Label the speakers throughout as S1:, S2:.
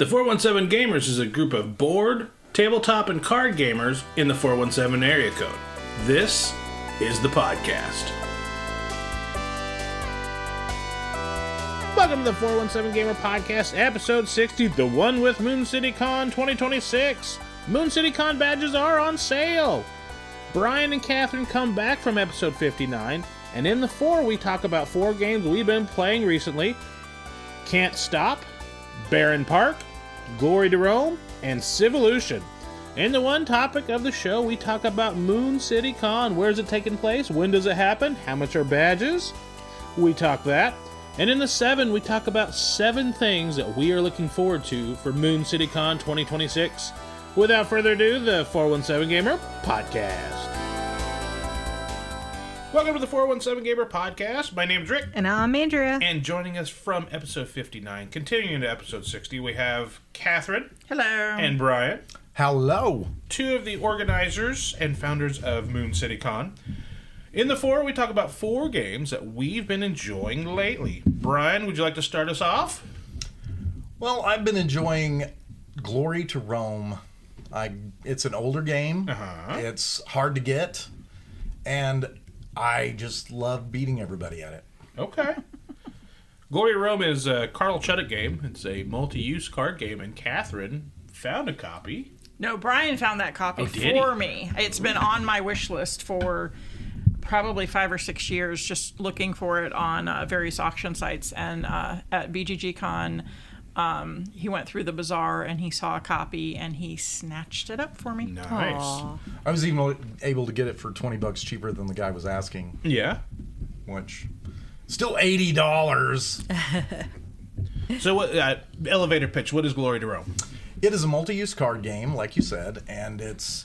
S1: The 417 Gamers is a group of board, tabletop, and card gamers in the 417 area code. This is the podcast. Welcome to the 417 Gamer Podcast, episode 60, the one with MoonCityCon 2026. MoonCityCon badges are on sale. Brian and Katherine come back from episode 59, and in the 4 we talk about 4 games we've been playing recently. Can't Stop, Barenpark, Glory to Rome, and Civolution. In the one topic of the show, we talk about MoonCityCon. Where's it taking place? When does it happen? How much are badges? We talk that. And in the 7, we talk about 7 things that we are looking forward to for MoonCityCon 2026. Without further ado, the 417 Gamer Podcast. Welcome to the 417 Gamer Podcast. My name's Rick.
S2: And I'm Andrea.
S1: And joining us from episode 59, continuing to episode 60, we have Katherine.
S2: Hello.
S1: And Brian.
S3: Hello.
S1: 2 of the organizers and founders of MoonCityCon. In the 4, we talk about 4 games that we've been enjoying lately. Brian, would you like to start us off?
S3: Well, I've been enjoying Glory to Rome. It's an older game. It's hard to get, and I just love beating everybody at it.
S1: Okay. Glory to Rome is a Carl Chuddick game. It's a multi-use card game, and Katherine found a copy.
S4: No, Brian found that copy for me. It's been on my wish list for probably 5 or 6 years, just looking for it on various auction sites. And at BGGCon, he went through the bazaar and he saw a copy and he snatched it up for me.
S1: Nice.
S4: Aww.
S3: I was even able to get it for $20 cheaper than the guy was asking.
S1: Yeah.
S3: Which, still $80.
S1: So, what elevator pitch, what is Glory to Rome?
S3: It is a multi-use card game, like you said, and it's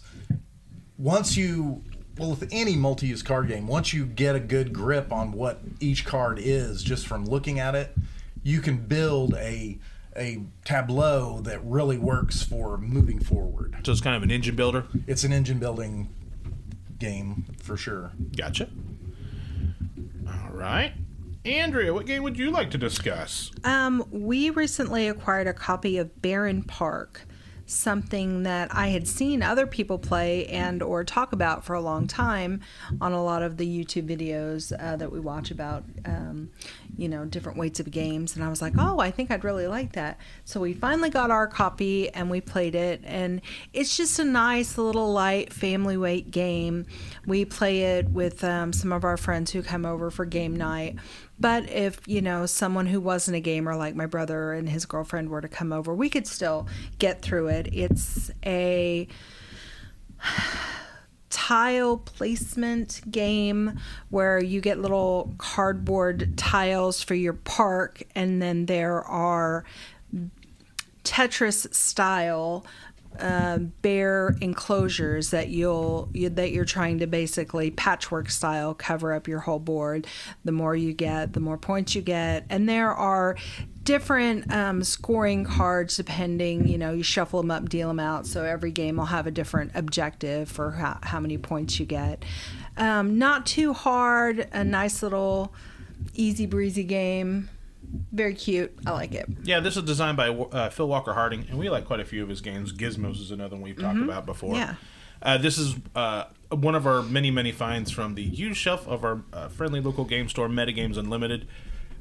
S3: with any multi-use card game, once you get a good grip on what each card is, just from looking at it, you can build a tableau that really works for moving forward.
S1: So it's kind of an engine builder?
S3: It's an engine building game, for sure.
S1: Gotcha. All right. Andrea, what game would you like to discuss?
S2: We recently acquired a copy of Barenpark, something that I had seen other people play and or talk about for a long time on a lot of the YouTube videos that we watch about, different weights of games. And I was like, oh, I think I'd really like that. So we finally got our copy and we played it. And it's just a nice little light family weight game. We play it with some of our friends who come over for game night. But if, someone who wasn't a gamer like my brother and his girlfriend were to come over, we could still get through it. It's a tile placement game where you get little cardboard tiles for your park, and then there are Tetris style bare enclosures that you're trying to basically patchwork style cover up your whole board. The more you get, the more points you get, and there are different scoring cards depending. You shuffle them up, deal them out. So every game will have a different objective for how many points you get. Not too hard. A nice little easy breezy game. Very cute. I like it.
S1: Yeah, this is designed by Phil Walker Harding, and we like quite a few of his games. Gizmos is another one we've talked about before.
S2: Yeah.
S1: This is one of our many, many finds from the used shelf of our friendly local game store, Metagames Unlimited.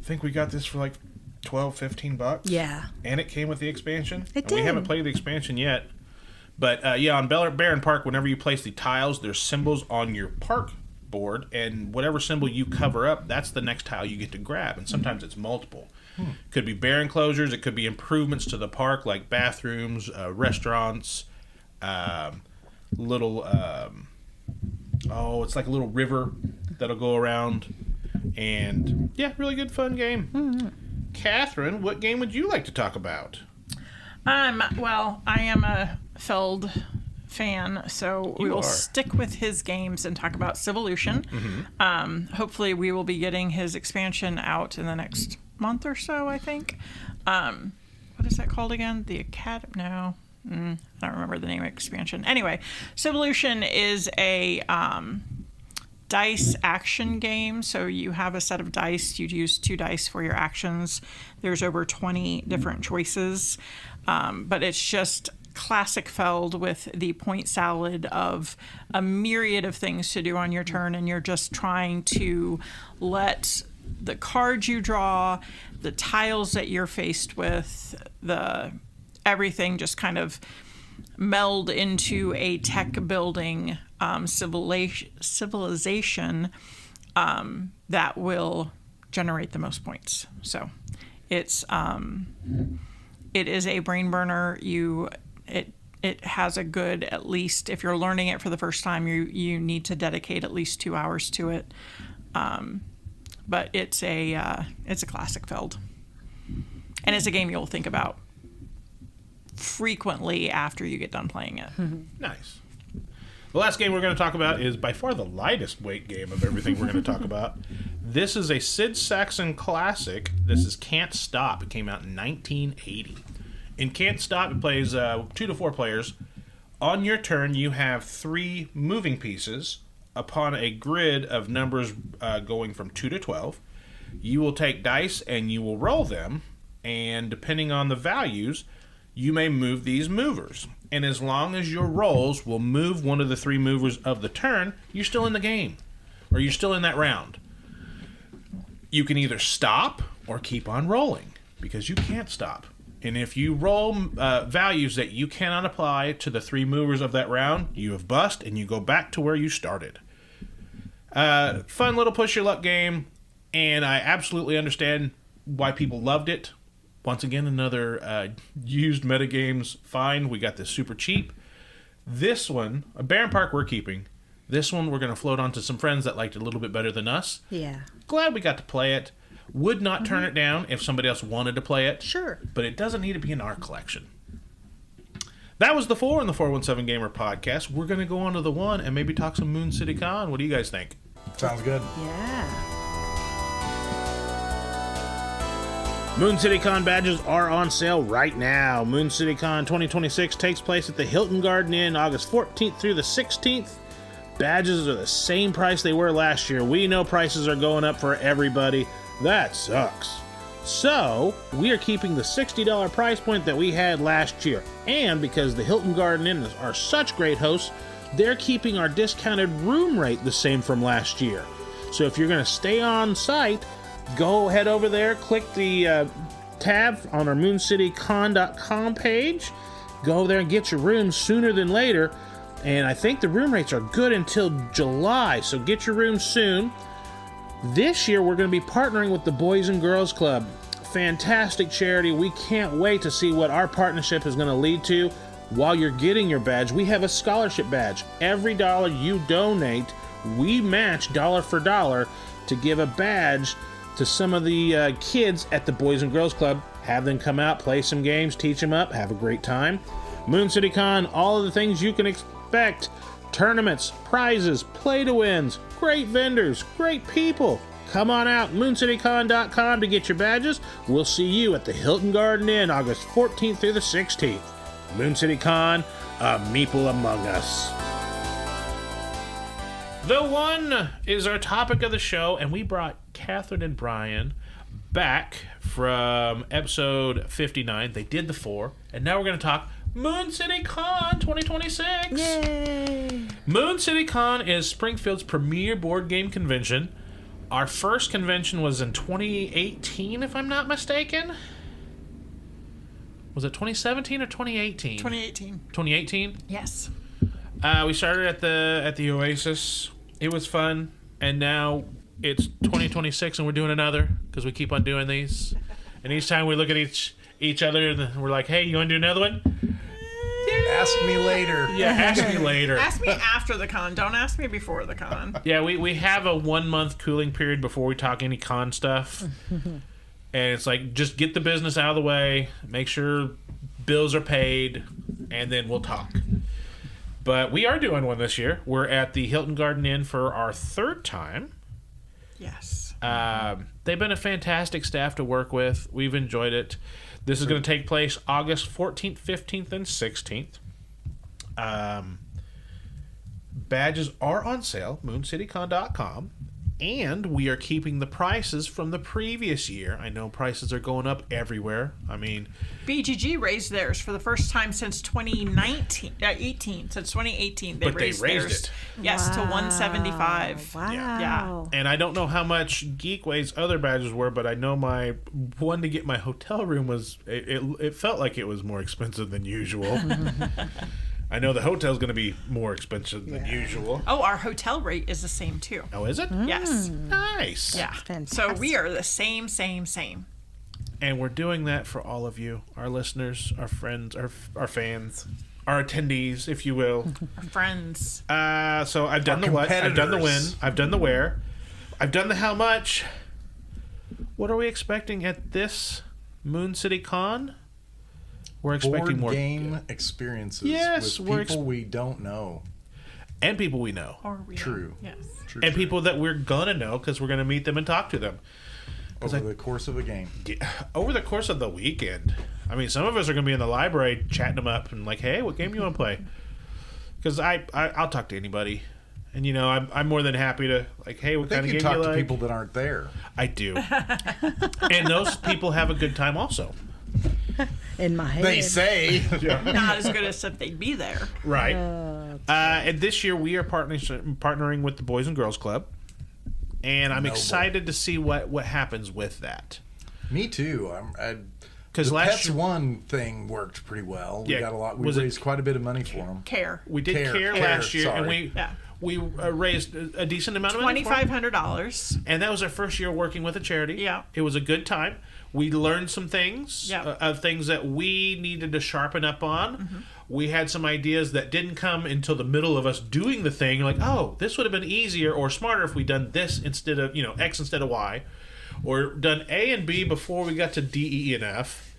S1: I think we got this for like $12-15.
S2: Yeah.
S1: And it came with the expansion.
S2: It did.
S1: We haven't played the expansion yet. But on Barenpark, whenever you place the tiles, there's symbols on your park board, and whatever symbol you cover up, that's the next tile you get to grab, and sometimes it's multiple. Could be bare enclosures, it could be improvements to the park like bathrooms, restaurants, little it's like a little river that'll go around, and really good fun game. Katherine, what game would you like to talk about?
S4: Well, I am a Feld fan, so we will stick with his games and talk about Civolution. Hopefully we will be getting his expansion out in the next month or so, I think. What is that called again? The Academy? No. I don't remember the name of the expansion. Anyway, Civolution is a dice action game. So you have a set of dice. You'd use 2 dice for your actions. There's over 20 different choices. But it's just classic Feld with the point salad of a myriad of things to do on your turn. And you're just trying to let the cards you draw, the tiles that you're faced with, everything just kind of meld into a tech building civilization that will generate the most points. So it is a brain burner. It has a good, at least if you're learning it for the first time, you need to dedicate at least 2 hours to it. But it's a classic Feld, and it's a game you'll think about frequently after you get done playing it.
S1: Nice. The last game we're going to talk about is by far the lightest weight game of everything we're going to talk about. This is a Sid Saxon classic. This is Can't Stop. It came out in 1980. In Can't Stop, it plays 2 to 4 players. On your turn, you have 3 moving pieces upon a grid of numbers going from 2 to 12. You will take dice and you will roll them, and depending on the values, you may move these movers. And as long as your rolls will move one of the 3 movers of the turn, you're still in the game, or you're still in that round. You can either stop or keep on rolling, because you can't stop. And if you roll values that you cannot apply to the 3 movers of that round, you have bust and you go back to where you started. Fun little push your luck game, and I absolutely understand why people loved it. Once again, another used metagames find. We got this super cheap. This one, a Barenpark we're keeping. This one we're going to float on to some friends that liked it a little bit better than us.
S2: Yeah.
S1: Glad we got to play it. Would not turn it down if somebody else wanted to play it.
S2: Sure.
S1: But it doesn't need to be in our collection. That was the 4 in the 417Gamer podcast. We're going to go on to the 1 and maybe talk some MoonCityCon. What do you guys think?
S3: Sounds good.
S2: Yeah.
S1: MoonCityCon badges are on sale right now. MoonCityCon 2026 takes place at the Hilton Garden Inn August 14th through the 16th. Badges are the same price they were last year. We know prices are going up for everybody. That sucks. So, we are keeping the $60 price point that we had last year. And because the Hilton Garden Inn are such great hosts, they're keeping our discounted room rate the same from last year. So if you're going to stay on site, go head over there, click the tab on our MoonCityCon.com page. Go over there and get your room sooner than later. And I think the room rates are good until July, so get your room soon. This year, we're going to be partnering with the Boys and Girls Club. Fantastic charity. We can't wait to see what our partnership is going to lead to. While you're getting your badge, we have a scholarship badge. Every dollar you donate, we match dollar for dollar to give a badge to some of the kids at the Boys and Girls Club. Have them come out, play some games, teach them up, have a great time. MoonCityCon, all of the things you can expect. Tournaments, prizes, play-to-wins, great vendors, great people. Come on out, MoonCityCon.com to get your badges. We'll see you at the Hilton Garden Inn August 14th through the 16th. MoonCityCon, a meeple among us. The 1 is our topic of the show, and we brought Katherine Bryan back from episode 59. They did the 4, and now we're going to talk MoonCityCon 2026.
S2: Yay!
S1: MoonCityCon is Springfield's premier board game convention. Our first convention was in 2018, if I'm not mistaken. Was it 2017 or 2018?
S4: 2018.
S1: 2018?
S4: Yes.
S1: We started at the Oasis. It was fun, and now it's 2026, and we're doing another because we keep on doing these. And each time we look at each other, and we're like, "Hey, you want to do another one?"
S3: Ask me later.
S1: Yeah, ask me later.
S4: Ask me after the con. Don't ask me before the con.
S1: Yeah, we have a 1-month cooling period before we talk any con stuff. And it's like, just get the business out of the way, make sure bills are paid, and then we'll talk. But we are doing one this year. We're at the Hilton Garden Inn for our 3rd time.
S4: Yes.
S1: They've been a fantastic staff to work with. We've enjoyed it. This is going to take place August 14th, 15th, and 16th. badges are on sale, MoonCityCon.com. And we are keeping the prices from the previous year. I know prices are going up everywhere. I mean,
S4: BGG raised theirs for the first time since 2019, since 2018. They raised
S1: it.
S4: Yes, to $175.
S2: Wow.
S4: Yeah.
S1: And I don't know how much Geekway's other badges were, but I know my one to get my hotel room was, it felt like it was more expensive than usual. I know the hotel's going to be more expensive than usual.
S4: Oh, our hotel rate is the same too.
S1: Oh, is it?
S4: Yes.
S1: Nice.
S4: Yeah.
S2: Fantastic.
S4: So we are the same.
S1: And we're doing that for all of you, our listeners, our friends, our fans, our attendees, if you will.
S4: Our friends.
S1: So I've done the what, I've done the when, I've done the where, I've done the how much. What are we expecting at this MoonCityCon? We're expecting more
S3: game experiences with people we don't know.
S1: And people we know.
S4: Or we
S3: True.
S4: Yes.
S3: True.
S1: And people that we're going to know because we're going to meet them and talk to them.
S3: Over the course of a game.
S1: Over the course of the weekend. I mean, some of us are going to be in the library chatting them up and like, hey, what game do you want to play? Because I'll talk to anybody. And, you know, I'm more than happy to, like, hey, what kind of game do you like?
S3: I think you talk to people that aren't there.
S1: I do. And those people have a good time also.
S2: In my head.
S3: They say.
S4: Not as good as if they'd be there.
S1: Right. And this year we are partnering with the Boys and Girls Club. And I'm excited to see what happens with that.
S3: Me too.
S1: Because
S3: the
S1: last
S3: Pets
S1: year,
S3: One thing worked pretty well. We got a lot. We raised quite a bit of money for them.
S4: Care.
S1: We did Care last year,
S3: sorry.
S1: and we raised a decent amount of money.
S4: $2,500.
S1: And that was our first year working with a charity.
S4: Yeah.
S1: It was a good time. We learned some things, of things that we needed to sharpen up on. Mm-hmm. We had some ideas that didn't come until the middle of us doing the thing. Like, oh, this would have been easier or smarter if we'd done this instead of, X instead of Y. Or done A and B before we got to D, E, and F.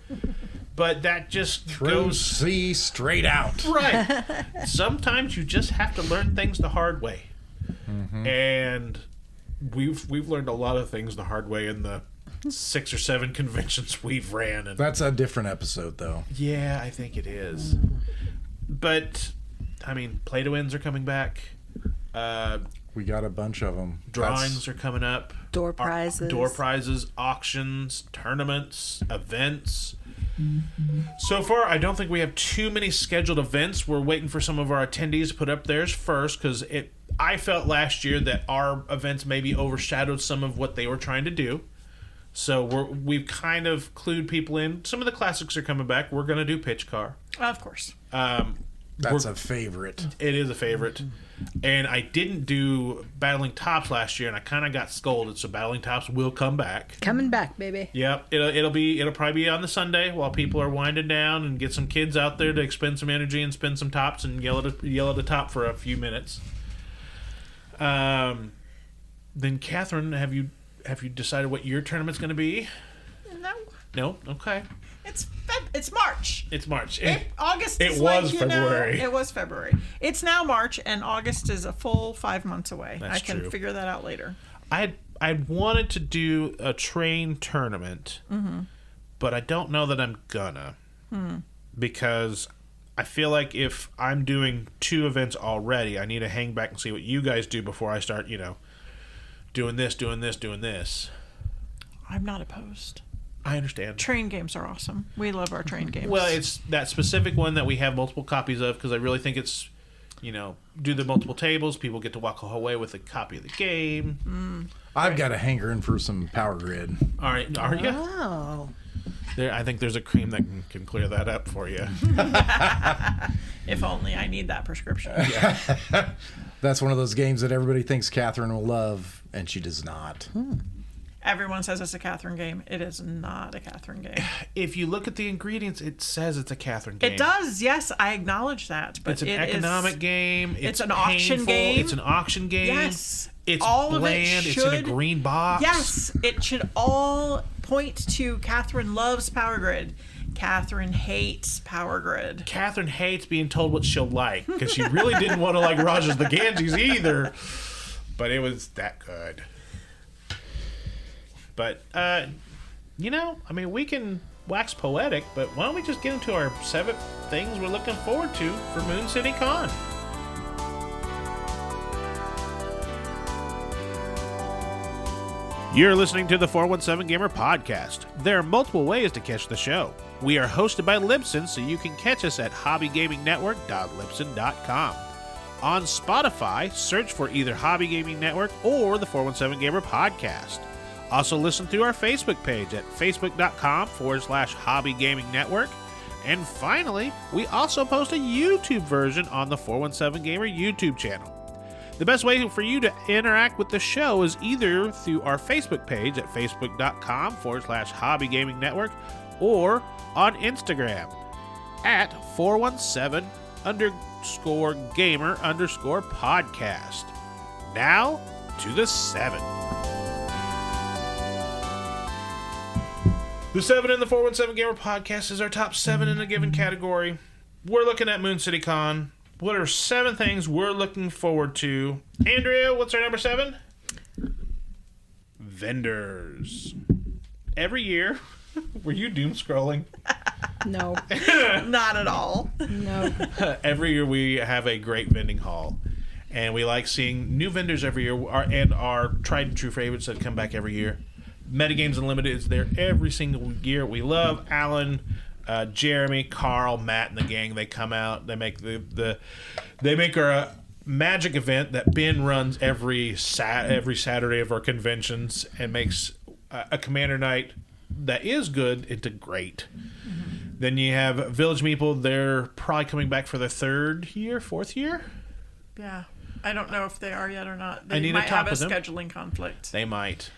S1: But that just goes
S3: C straight out.
S1: Right. Sometimes you just have to learn things the hard way. Mm-hmm. And we've learned a lot of things the hard way in the 6 or 7 conventions we've ran. And
S3: that's a different episode, though.
S1: Yeah, I think it is. But, I mean, play-to-wins are coming back.
S3: We got a bunch of them.
S1: Drawings are coming up.
S2: Door prizes.
S1: Auctions, tournaments, events. So far, I don't think we have too many scheduled events. We're waiting for some of our attendees to put up theirs first, because I felt last year that our events maybe overshadowed some of what they were trying to do. So we've kind of clued people in. Some of the classics are coming back. We're going to do Pitch Car.
S4: Of course.
S3: That's a favorite.
S1: It is a favorite. And I didn't do Battling Tops last year, and I kind of got scolded. So Battling Tops will come back.
S2: Coming back, baby.
S1: Yep. It'll probably be on the Sunday while people are winding down, and get some kids out there to expend some energy and spin some tops and yell at the top for a few minutes. Then Catherine, have you decided what your tournament's going to be? No. Okay.
S4: It's March.
S1: It's March.
S4: August.
S1: It was February.
S4: It was February. It's now March, and August is a full 5 months away.
S1: That's
S4: I can
S1: true.
S4: figure that out later.
S1: I wanted to do a train tournament, but I don't know that I'm gonna, because I feel like if I'm doing 2 events already, I need to hang back and see what you guys do before I start, doing this.
S4: I'm not opposed.
S1: I understand.
S4: Train games are awesome. We love our train games.
S1: Well, it's that specific one that we have multiple copies of, because I really think it's, do the multiple tables. People get to walk away with a copy of the game.
S3: I've got a hankering for some Power Grid.
S1: All right, are you?
S2: Oh.
S1: I think there's a cream that can clear that up for you.
S4: If only I need that prescription.
S1: Yeah.
S3: That's one of those games that everybody thinks Catherine will love, and she does not.
S4: Everyone says it's a Catherine game. It is not a Catherine game.
S1: If you look at the ingredients, it says it's a Catherine game.
S4: It does, yes. I acknowledge that. But
S1: it's an economic game.
S4: It's an
S1: painful.
S4: auction game.
S1: It's an auction game.
S4: Yes.
S1: It's
S4: all
S1: bland.
S4: Of it should,
S1: it's in a green box.
S4: Yes. It should all point to Catherine loves Power Grid. Catherine hates Power Grid.
S1: Catherine hates being told what she'll like, because she really didn't want to like Rogers the Ganges either. But it was that good. But, we can wax poetic, but why don't we just get into our 7 things we're looking forward to for MoonCityCon? You're listening to the 417 Gamer podcast. There are multiple ways to catch the show. We are hosted by Libsyn, so you can catch us at hobbygamingnetwork.libsyn.com. On Spotify, search for either Hobby Gaming Network or the 417 Gamer podcast. Also listen through our Facebook page at facebook.com/Hobby Gaming Network. And finally, we also post a YouTube version on the 417 Gamer YouTube channel. The best way for you to interact with the show is either through our Facebook page at facebook.com/Hobby Gaming Network or on Instagram at 417_gamer_podcast. Now to the 7. The 7 in the 417 Gamer podcast is our top 7 in a given category. We're looking at MoonCityCon. What are 7 things we're looking forward to? Andrea, what's our number 7? Vendors. Every year, were you doom scrolling?
S2: No.
S4: Not at all.
S2: No.
S1: Every year we have a great vending hall. And we like seeing new vendors every year and our tried and true favorites that come back every year. Metagames Unlimited is there every single year. We love Alan, Jeremy, Carl, Matt, and the gang. They come out. They make they make our magic event that Ben runs every Saturday of our conventions and makes a Commander night that is good into great. Mm-hmm. Then you have Village Meeple. They're probably coming back for their 4th year.
S4: Yeah, I don't know if they are yet or not.
S1: They
S4: might have a
S1: with them.
S4: Scheduling conflict.
S1: They might.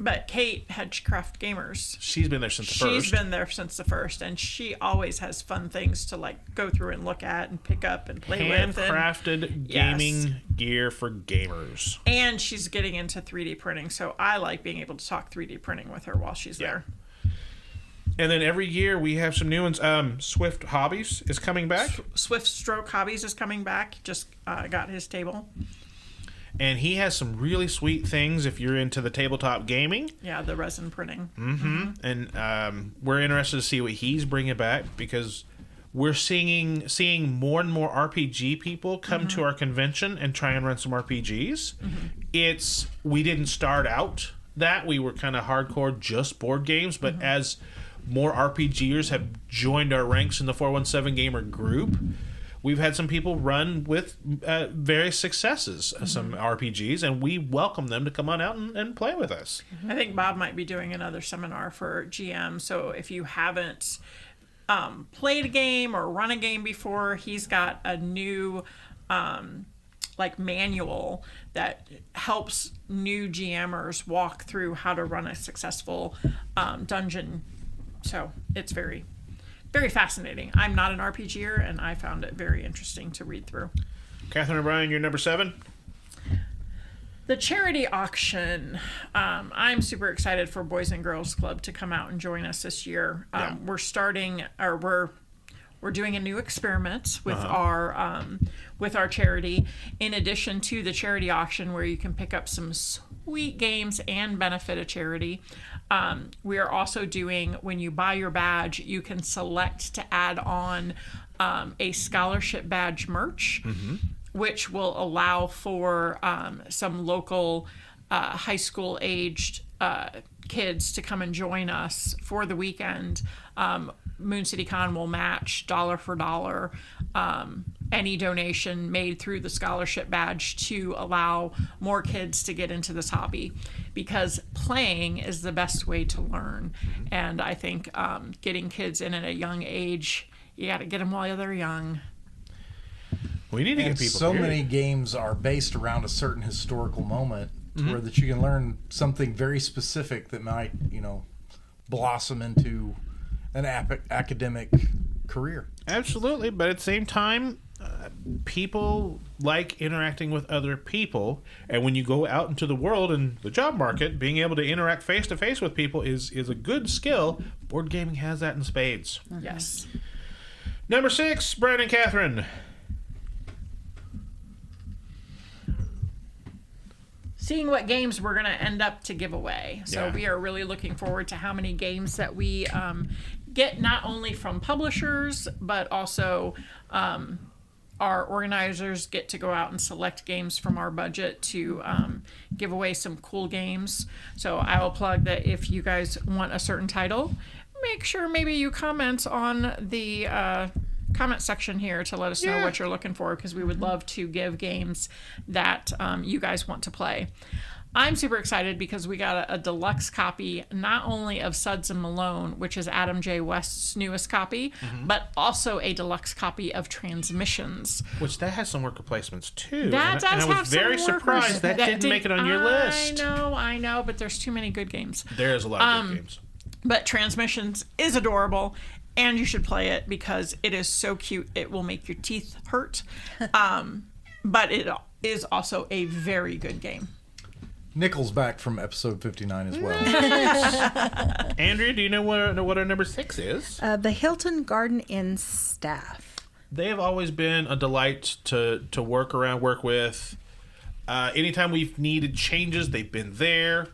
S4: But Kate, Hedgecraft Gamers,
S1: she's been there since the first.
S4: She's been there since the first, and she always has fun things to like go through and look at and pick up and play with.
S1: Handcrafted gaming gear for gamers.
S4: And she's getting into 3D printing, so I like being able to talk 3D printing with her while she's there.
S1: And then every year we have some new ones. Swift Hobbies is coming back.
S4: Swift Stroke Hobbies is coming back. Just got his table.
S1: And he has some really sweet things if you're into the tabletop gaming.
S4: Yeah, the resin printing.
S1: Mm-hmm. And we're interested to see what he's bringing back because we're seeing more and more RPG people come to our convention and try and run some RPGs. Mm-hmm. We didn't start out that. We were kind of hardcore just board games, but as more RPGers have joined our ranks in the 417 Gamer group, we've had some people run with various successes, some RPGs, and we welcome them to come on out and play with us.
S4: I think Bob might be doing another seminar for GM, so if you haven't played a game or run a game before, he's got a new manual that helps new GMers walk through how to run a successful dungeon. So it's very, very fascinating. I'm not an RPGer, and I found it very interesting to read through.
S1: Katherine Bryan, you're number 7?
S4: The charity auction. I'm super excited for Boys and Girls Club to come out and join us this year. We're doing a new experiment with our charity, in addition to the charity auction where you can pick up some sweet games and benefit a charity. We are also doing, when you buy your badge, you can select to add on a scholarship badge merch, which will allow for some local high school aged kids to come and join us for the weekend. MoonCityCon will match dollar for dollar any donation made through the scholarship badge to allow more kids to get into this hobby, because playing is the best way to learn. And I think getting kids in at a young age, you got to get them while they're young.
S1: We need to get people.
S3: So many games are based around a certain historical moment where that you can learn something very specific that might, blossom into an academic career.
S1: Absolutely, but at the same time, people like interacting with other people, and when you go out into the world and the job market, being able to interact face to face with people is a good skill. Board gaming has that in spades.
S4: Yes.
S1: Number 6, Brian and Katherine.
S4: Seeing what games we're going to end up to give away. So we are really looking forward to how many games that we get, not only from publishers, but also our organizers get to go out and select games from our budget to give away some cool games. So I will plug that if you guys want a certain title, make sure maybe you comment on the comment section here to let us know what you're looking for, because we would love to give games that you guys want to play. I'm super excited because we got a deluxe copy, not only of Suds and Malone, which is Adam J. West's newest copy, but also a deluxe copy of Transmissions.
S1: Which that has some worker placements too.
S4: That does have some
S1: and I was very surprised that didn't make it on your list.
S4: I know, but there's too many good games.
S1: There's a lot of good games.
S4: But Transmissions is adorable, and you should play it because it is so cute. It will make your teeth hurt. But it is also a very good game.
S3: Nickel's back from episode 59 as well.
S1: Andrea, do you know what our number 6 is?
S2: The Hilton Garden Inn staff.
S1: They have always been a delight to work with. Anytime we've needed changes, they've been there.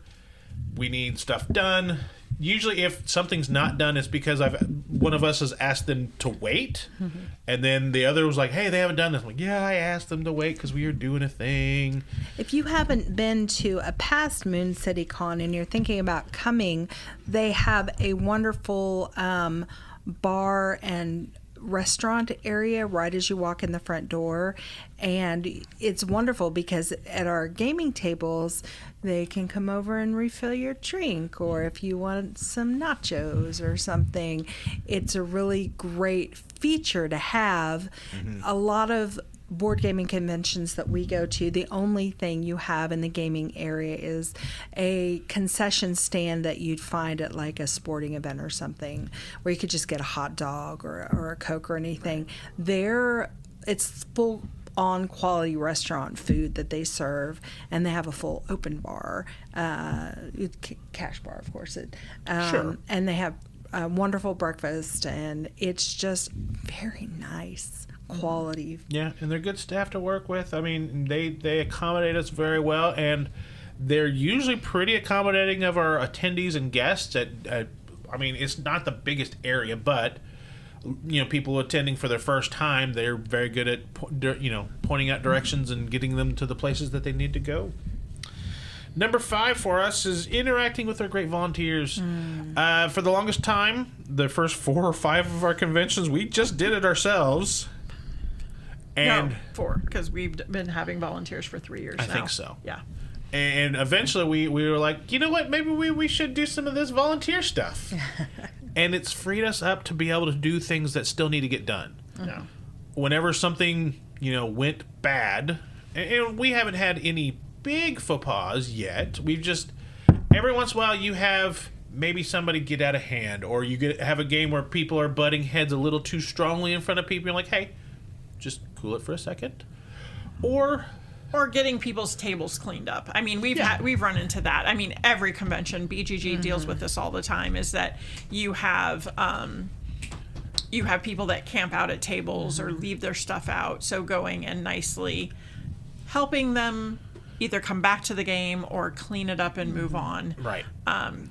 S1: We need stuff done. Usually if something's not done, it's because one of us has asked them to wait. And then the other was like, hey, they haven't done this. I'm like, yeah, I asked them to wait because we are doing a thing.
S2: If you haven't been to a past MoonCityCon and you're thinking about coming, they have a wonderful bar and restaurant area right as you walk in the front door, and it's wonderful because at our gaming tables they can come over and refill your drink, or if you want some nachos or something, it's a really great feature to have. A lot of board gaming conventions that we go to, the only thing you have in the gaming area is a concession stand that you'd find at like a sporting event or something, where you could just get a hot dog or a Coke or anything. There, it's full on quality restaurant food that they serve, and they have a full open bar, cash bar, of course.
S1: Sure.
S2: And they have a wonderful breakfast, and it's just very nice quality.
S1: Yeah, and they're good staff to work with. I mean, they accommodate us very well, and they're usually pretty accommodating of our attendees and guests. I mean, it's not the biggest area, but people attending for their first time, they're very good at pointing out directions and getting them to the places that they need to go. Number 5 for us is interacting with our great volunteers. For the longest time, the first 4 or 5 of our conventions, we just did it ourselves. And
S4: 4, because we've been having volunteers for 3 years now.
S1: I think so.
S4: Yeah.
S1: And eventually we were like, you know what, maybe we should do some of this volunteer stuff. And it's freed us up to be able to do things that still need to get done.
S4: Yeah.
S1: Whenever something, went bad, and we haven't had any big faux pas yet, we've just, every once in a while you have maybe somebody get out of hand, or you have a game where people are butting heads a little too strongly in front of people. You're like, hey, just cool it for a second. Or
S4: getting people's tables cleaned up. I mean, we've run into that. I mean, every convention, BGG deals with this all the time, is that you have people that camp out at tables or leave their stuff out. So going and nicely helping them either come back to the game or clean it up and move on.
S1: Right.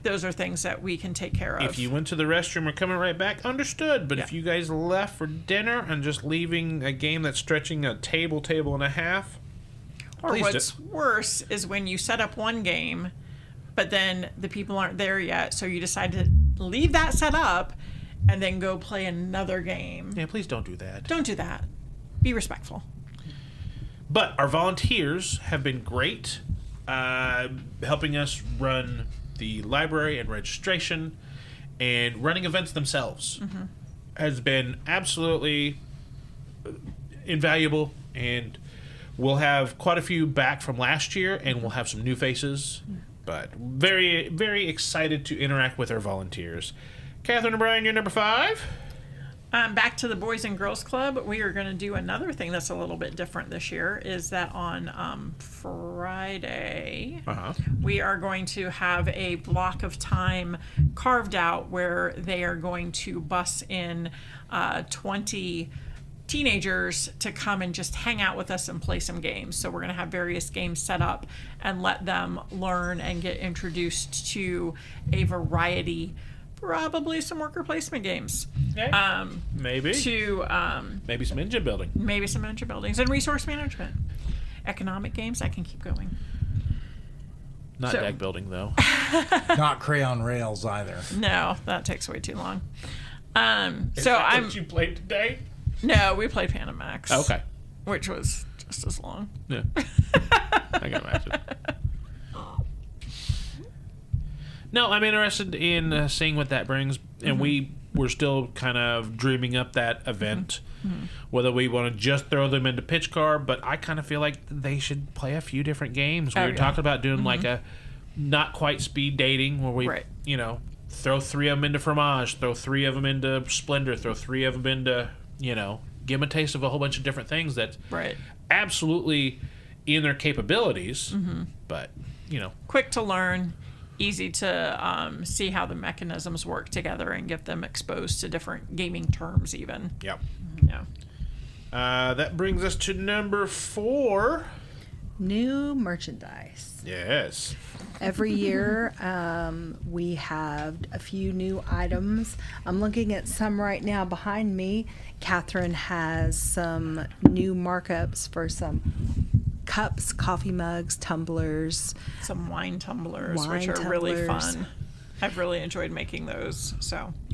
S4: Those are things that we can take care of.
S1: If you went to the restroom or coming right back, understood. But if you guys left for dinner and just leaving a game that's stretching a table and a half,
S4: or what's worse is when you set up one game, but then the people aren't there yet, so you decide to leave that set up and then go play another game.
S1: Yeah, please don't do that.
S4: Don't do that. Be respectful.
S1: But our volunteers have been great, helping us run the library and registration, and running events themselves has been absolutely invaluable. And we'll have quite a few back from last year, and we'll have some new faces. But very, very excited to interact with our volunteers. Katherine and Bryan, you're number 5.
S4: Back to the Boys and Girls Club, we are going to do another thing that's a little bit different this year, is that on Friday, we are going to have a block of time carved out where they are going to bus in 20 teenagers to come and just hang out with us and play some games. So we're going to have various games set up and let them learn and get introduced to a variety probably some worker placement games.
S1: Okay. Maybe.
S4: Maybe
S1: some engine building.
S4: Maybe some engine buildings and resource management. Economic games, I can keep going.
S1: Not deck building, though.
S3: Not Crayon Rails either.
S4: No, that takes way too long.
S1: Is that what you played today?
S4: No, we played Panamax.
S1: Okay.
S4: Which was just as long.
S1: Yeah. I can imagine. No, I'm interested in seeing what that brings, and we're still kind of dreaming up that event, whether we want to just throw them into pitch car, but I kind of feel like they should play a few different games. We were talking about doing like a not quite speed dating where we, throw 3 of them into Fromage, throw 3 of them into Splendor, throw 3 of them into, give them a taste of a whole bunch of different things that's absolutely in their capabilities, but,
S4: quick to learn. Easy to see how the mechanisms work together and get them exposed to different gaming terms even.
S1: Yep.
S4: Yeah.
S1: That brings us to number 4.
S2: New merchandise.
S1: Yes.
S2: Every year we have a few new items. I'm looking at some right now behind me. Catherine has some new markups for some cups, coffee mugs, tumblers.
S4: Some wine tumblers, which are really fun. I've really enjoyed making those.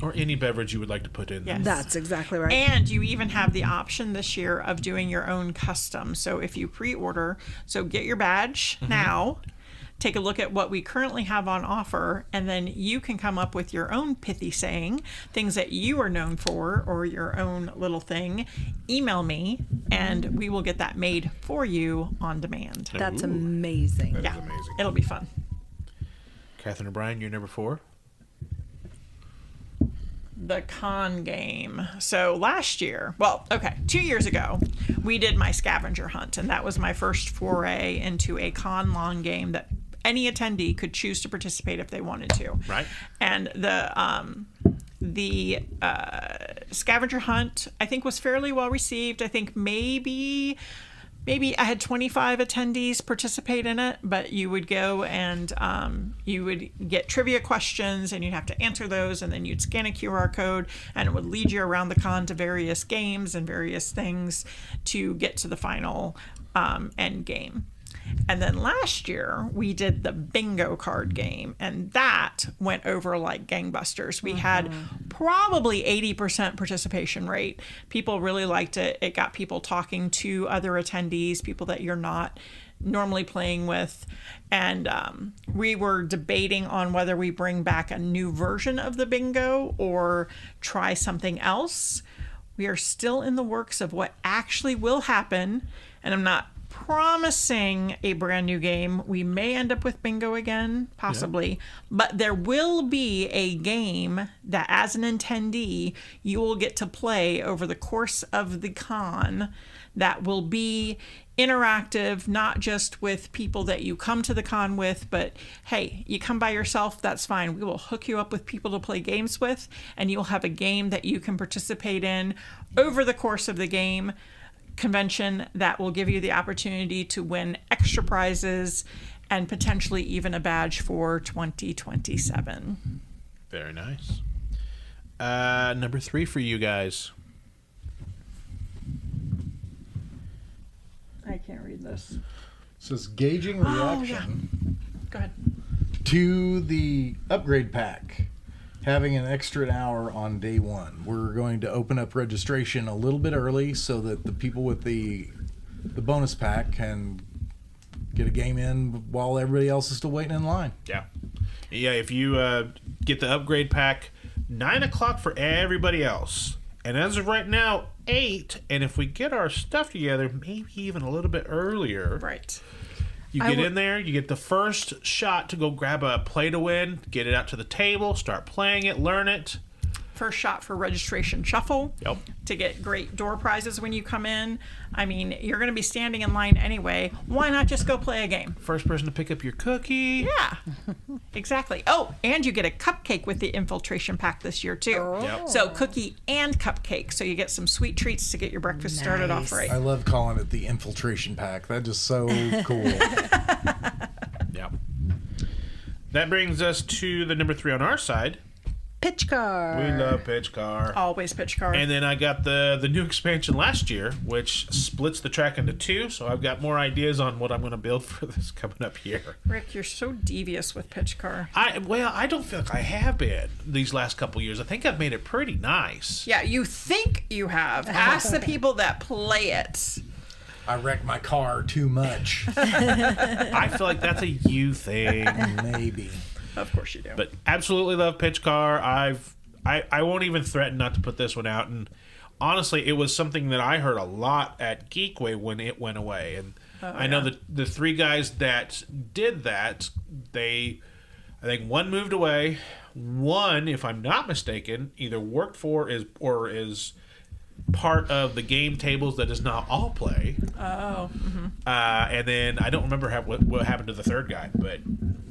S1: Or any beverage you would like to put in.
S4: Yes.
S2: That's exactly right.
S4: And you even have the option this year of doing your own custom. So if you pre-order, get your badge now. Take a look at what we currently have on offer, and then you can come up with your own pithy saying, things that you are known for, or your own little thing. Email me, and we will get that made for you on demand.
S2: That's amazing.
S1: That is amazing.
S4: It'll be fun.
S1: Katherine Bryan, you're number 4.
S4: The con game. So last year, 2 years ago, we did my scavenger hunt, and that was my first foray into a con lawn game that any attendee could choose to participate if they wanted to.
S1: Right.
S4: And the scavenger hunt, I think, was fairly well received. I think maybe I had 25 attendees participate in it, but you would go and you would get trivia questions and you'd have to answer those, and then you'd scan a QR code and it would lead you around the con to various games and various things to get to the final end game. And then last year we did the bingo card game, and that went over like gangbusters. We had probably 80% participation rate. People really liked it. It got people talking to other attendees, people that you're not normally playing with. And we were debating on whether we bring back a new version of the bingo or try something else. We are still in the works of what actually will happen, and I'm not promising a brand new game. We may end up with bingo again, possibly, but there will be a game that as an attendee you will get to play over the course of the con that will be interactive, not just with people that you come to the con with, but hey, you come by yourself, that's fine. We will hook you up with people to play games with, and you'll have a game that you can participate in over the course of the game convention that will give you the opportunity to win extra prizes and potentially even a badge for 2027.
S1: Very nice. Number 3 for you guys.
S4: I can't read this.
S3: It says gauging reaction
S4: Go ahead.
S3: to the upgrade pack. Having an extra hour on day 1. We're going to open up registration a little bit early so that the people with the bonus pack can get a game in while everybody else is still waiting in line.
S1: Yeah. If you get the upgrade pack, 9 o'clock for everybody else. And as of right now, 8. And if we get our stuff together, maybe even a little bit earlier.
S4: Right.
S1: You get in there, you get the first shot to go grab a play to win, get it out to the table, start playing it, learn it.
S4: First shot for registration shuffle.
S1: Yep.
S4: To get great door prizes when you come in. I mean, you're going to be standing in line anyway. Why not just go play a game?
S1: First person to pick up your cookie.
S4: Yeah, exactly. Oh, and you get a cupcake with the infiltration pack this year too.
S1: Yep.
S4: So cookie and cupcake. So you get some sweet treats to get your breakfast started off right.
S3: I love calling it the infiltration pack. That's just so cool.
S1: Yep. That brings us to the number 3 on our side.
S2: Pitch Car.
S1: We love Pitch Car.
S4: Always Pitch Car.
S1: And then I got the new expansion last year, which splits the track into 2. So I've got more ideas on what I'm going to build for this coming up here.
S4: Rick, you're so devious with Pitch Car.
S1: I don't feel like I have been these last couple years. I think I've made it pretty nice.
S4: Yeah, you think you have. Ask the people that play it.
S3: I wrecked my car too much.
S1: I feel like that's a you thing.
S3: Maybe.
S4: Of course you do.
S1: But absolutely love Pitch Car. I won't even threaten not to put this one out. And honestly, it was something that I heard a lot at Geekway when it went away. And I know that the 3 guys that did that, I think one moved away. One, if I'm not mistaken, either worked for or is part of the game tables that does not all play.
S4: Oh. Mm-hmm.
S1: And then I don't remember what happened to the 3rd guy, but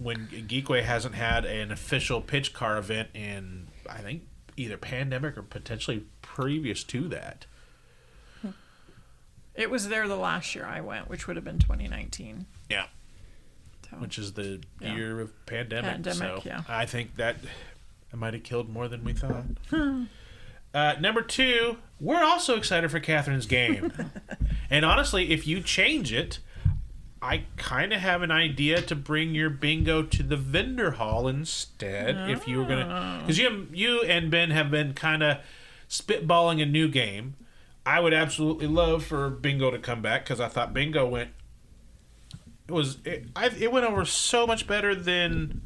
S1: when Geekway hasn't had an official Pitch Car event in, I think, either pandemic or potentially previous to that.
S4: It was there the last year I went, which would have been 2019.
S1: Yeah.
S4: So,
S1: Which is the year of pandemic. So
S4: yeah.
S1: I think that it might have killed more than we thought. Number 2, we're also excited for Catherine's game. And honestly, if you change it, I kind of have an idea to bring your bingo to the vendor hall instead. If you were going to... Because you and Ben have been kind of spitballing a new game. I would absolutely love for bingo to come back because I thought bingo went... It went over so much better than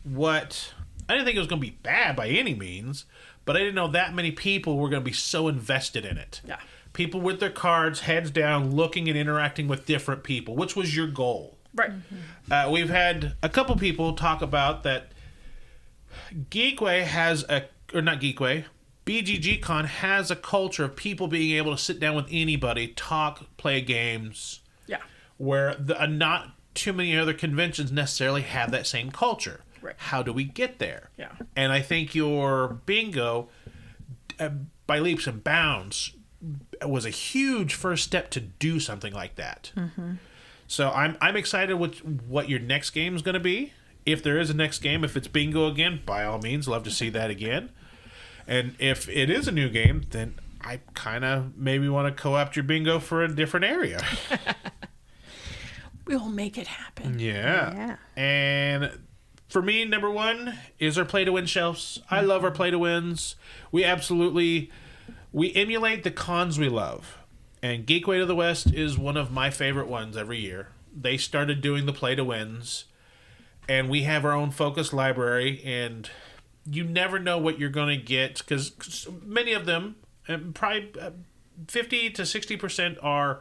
S1: what... I didn't think it was going to be bad by any means, but I didn't know that many people were going to be so invested in it.
S4: Yeah.
S1: People with their cards, heads down, looking and interacting with different people, which was your goal.
S4: Right.
S2: Mm-hmm.
S1: We've had a couple people talk about that Geekway has BGGCon has a culture of people being able to sit down with anybody, talk, play games.
S4: Yeah.
S1: Where not too many other conventions necessarily have that same culture.
S4: Right.
S1: How do we get there?
S4: Yeah.
S1: And I think your bingo, by leaps and bounds, was a huge first step to do something like that. Mm-hmm. So I'm excited with what your next game is going to be. If there is a next game, if it's bingo again, by all means, love to see that again. And if it is a new game, then I kind of maybe want to co-opt your bingo for a different area.
S4: We'll make it happen.
S1: Yeah. And for me, number 1 is our play-to-win shelves. I love our play-to-wins. We emulate the cons we love. And Geekway to the West is one of my favorite ones every year. They started doing the play-to-wins. And we have our own focus library. And you never know what you're going to get. Because many of them, probably 50 to 60% are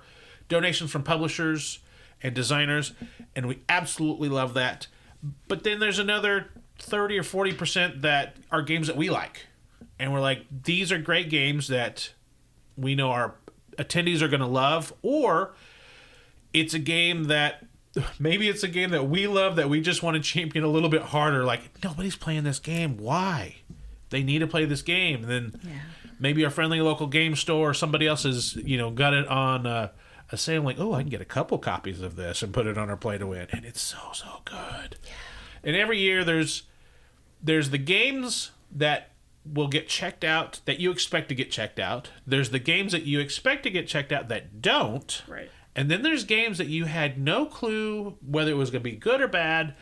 S1: donations from publishers and designers. And we absolutely love that. But then there's another 30 or 40% that are games that we like. And we're like, these are great games that we know our attendees are going to love. Or it's a game that maybe it's a game that we love that we just want to champion a little bit harder. Like, nobody's playing this game. Why? They need to play this game. And then maybe our friendly local game store or somebody else has, got it on a sale. Like, oh, I can get a couple copies of this and put it on our play to win. And it's so good. Yeah. And every year there's the games that will get checked out that you expect to get checked out. There's the games that you expect to get checked out that don't.
S4: Right.
S1: And then there's games that you had no clue whether it was going to be good or bad.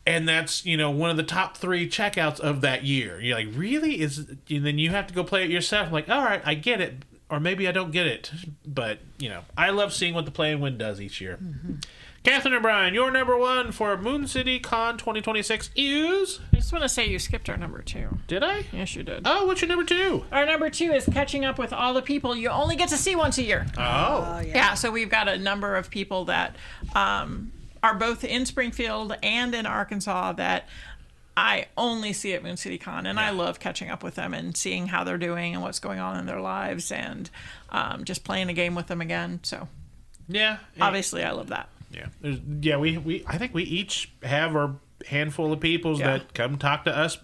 S1: And that's, one of the top 3 checkouts of that year. You're like, really? And then you have to go play it yourself. I'm like, all right, I get it. Or maybe I don't get it. But, I love seeing what the Play and Win does each year. Mm-hmm. Katherine Bryan, your number 1 for MoonCityCon 2026 is...
S4: I just want to say you skipped our number 2.
S1: Did I?
S4: Yes, you did.
S1: Oh, what's your number 2?
S4: Our number 2 is catching up with all the people you only get to see once a year.
S1: Oh.
S4: Yeah, so we've got a number of people that are both in Springfield and in Arkansas that I only see at MoonCityCon, and I love catching up with them and seeing how they're doing and what's going on in their lives and just playing a game with them again. So, obviously, I love that.
S1: Yeah, we I think we each have our handful of people that come talk to us,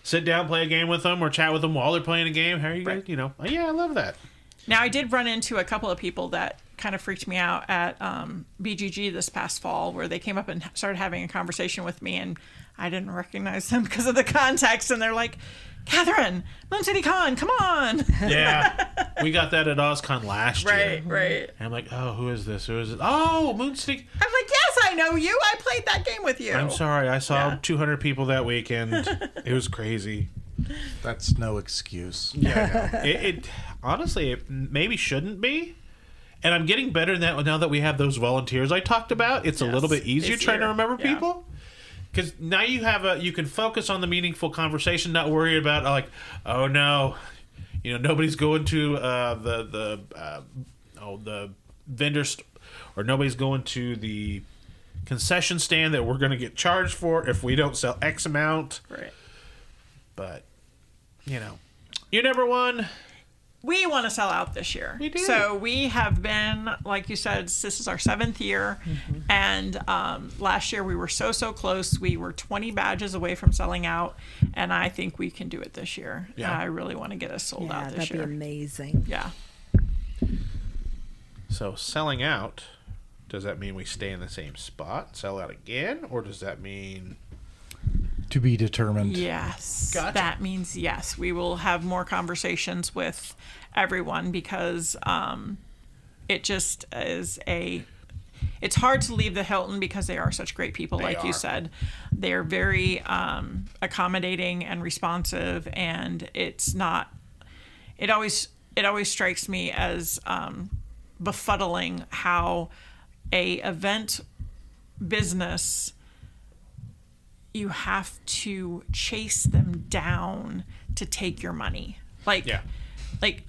S1: sit down, play a game with them, or chat with them while they're playing a game. How are you guys? Yeah, I love that.
S4: Now, I did run into a couple of people that kind of freaked me out at BGG this past fall, where they came up and started having a conversation with me, and I didn't recognize them because of the context, and they're like, Catherine, MoonCityCon, come on.
S1: Yeah, we got that at OzCon last year.
S4: Right.
S1: And I'm like, oh, who is this? Oh, MoonCity.
S4: I'm like, yes, I know you. I played that game with you.
S1: I'm sorry. I saw 200 people that weekend. It was crazy.
S3: That's no excuse.
S1: Yeah, it honestly, it maybe shouldn't be. And I'm getting better in that now that we have those volunteers I talked about. It's a little bit easier trying to remember people. Because now you can focus on the meaningful conversation, not worry about like, oh no, nobody's going to the vendor or nobody's going to the concession stand that we're going to get charged for if we don't sell X amount.
S4: Right.
S1: But you never won.
S4: We want to sell out this year.
S1: We do.
S4: So we have been, like you said, this is our 7th year. And last year we were so close. We were 20 badges away from selling out. And I think we can do it this year.
S1: Yeah.
S4: I really want to get us sold out this
S2: that'd
S4: year.
S2: be amazing.
S4: Yeah.
S1: So selling out, does that mean we stay in the same spot, sell out again? Or does that mean...
S3: To be determined.
S4: Yes.
S1: Gotcha.
S4: That means yes. We will have more conversations with everyone because it just is it's hard to leave the Hilton because they are such great people, like you said. They're very accommodating and responsive, and it's not. It always strikes me as befuddling how a event business, you have to chase them down to take your money. Like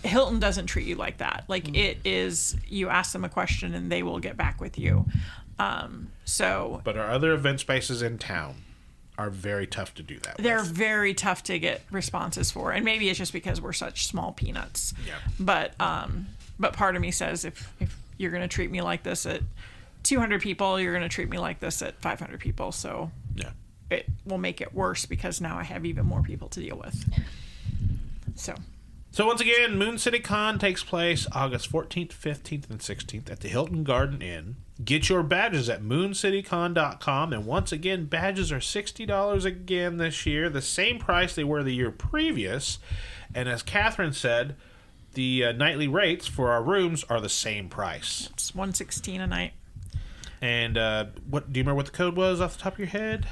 S4: Hilton doesn't treat you like that. Like it is, you ask them a question and they will get back with you. But
S1: our other event spaces in town are very tough to do that with.
S4: They're very tough to get responses for. And maybe it's just because we're such small peanuts.
S1: Yeah.
S4: But part of me says if you're going to treat me like this at 200 people, you're going to treat me like this at 500 people. So
S1: yeah.
S4: It will make it worse because now I have even more people to deal with. So
S1: once again, MoonCityCon takes place August 14th, 15th, and 16th at the Hilton Garden Inn. Get your badges at mooncitycon.com. And once again, badges are $60 again this year, the same price they were the year previous. And as Catherine said, the nightly rates for our rooms are the same price.
S4: It's $116 a night.
S1: And what do you remember what the code was off the top of your head?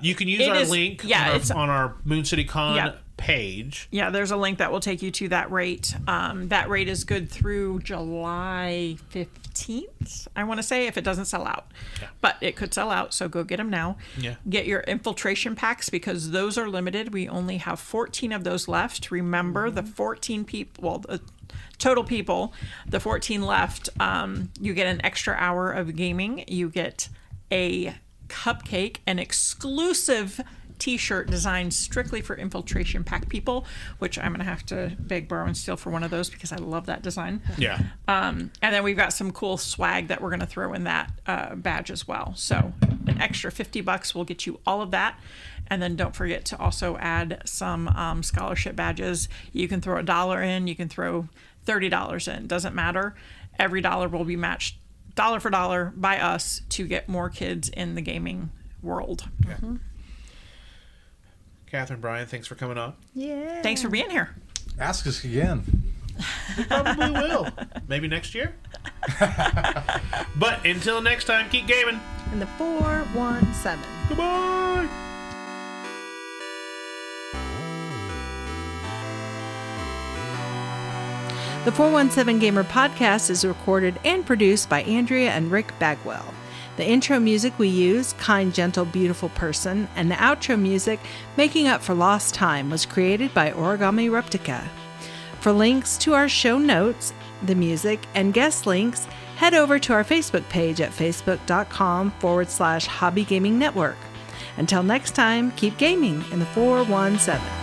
S1: You can use our link on our MoonCityCon page.
S4: Yeah, there's a link that will take you to that rate. That rate is good through July 15th, I want to say, if it doesn't sell out. Yeah. But it could sell out, so go get them now. Yeah. Get your infiltration packs because those are limited. We only have 14 of those left. Remember, the 14 people, the total people, the 14 left, you get an extra hour of gaming. You get a cupcake, an exclusive t-shirt designed strictly for infiltration pack people, which I'm gonna have to beg, borrow, and steal for one of those because I love that design.
S1: Yeah.
S4: And then we've got some cool swag that we're gonna throw in that badge as well. So an extra $50 will get you all of that. And then don't forget to also add some scholarship badges. You can throw $1 in, you can throw $30 in, doesn't matter. Every dollar will be matched dollar for dollar by us to get more kids in the gaming world.
S1: Okay. Mm-hmm. Katherine Bryan, thanks for coming on.
S2: Yeah.
S4: Thanks for being here.
S3: Ask us again.
S1: We probably will. Maybe next year. But until next time, keep gaming.
S2: In the 417.
S1: Goodbye.
S2: The 417 Gamer podcast is recorded and produced by Andrea and Rick Bagwell. The intro music we use, Kind, Gentle, Beautiful Person, and the outro music, Making Up for Lost Time, was created by Origami Reptica. For links to our show notes, the music, and guest links, head over to our Facebook page at facebook.com/Hobby Gaming Network. Until next time, keep gaming in the 417.